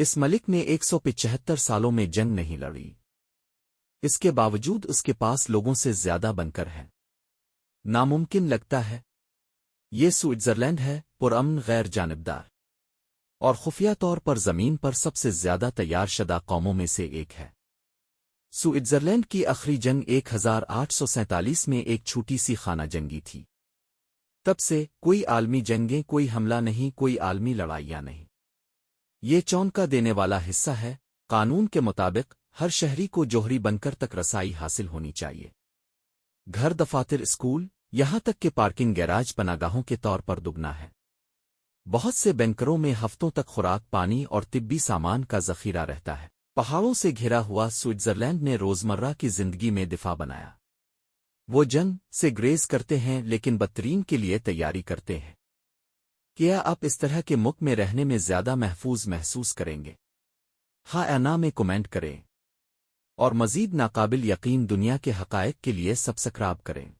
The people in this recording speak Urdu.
اس ملک نے 175 سالوں میں جنگ نہیں لڑی۔ اس کے باوجود اس کے پاس لوگوں سے زیادہ بنکر ہیں۔ ناممکن لگتا ہے۔ یہ سوئٹزرلینڈ ہے، پرامن، غیر جانبدار اور خفیہ طور پر زمین پر سب سے زیادہ تیار شدہ قوموں میں سے ایک ہے۔ سوئٹزرلینڈ کی آخری جنگ 1847 میں ایک چھوٹی سی خانہ جنگی تھی۔ تب سے کوئی عالمی جنگیں، کوئی حملہ نہیں، کوئی عالمی لڑائیاں نہیں۔ یہ چونکا دینے والا حصہ ہے۔ قانون کے مطابق ہر شہری کو جوہری بنکر تک رسائی حاصل ہونی چاہیے۔ گھر، دفاتر، اسکول، یہاں تک کہ پارکنگ گیراج پناگاہوں کے طور پر دگنا ہے۔ بہت سے بنکروں میں ہفتوں تک خوراک، پانی اور طبی سامان کا ذخیرہ رہتا ہے۔ پہاڑوں سے گھرا ہوا سوئٹزرلینڈ نے روزمرہ کی زندگی میں دفاع بنایا۔ وہ جنگ سے گریز کرتے ہیں لیکن بدترین کے لیے تیاری کرتے ہیں۔ کیا آپ اس طرح کے ملک میں رہنے میں زیادہ محفوظ محسوس کریں گے؟ ہاں یا نہ میں کمنٹ کریں، اور مزید ناقابل یقین دنیا کے حقائق کے لیے سبسکرائب کریں۔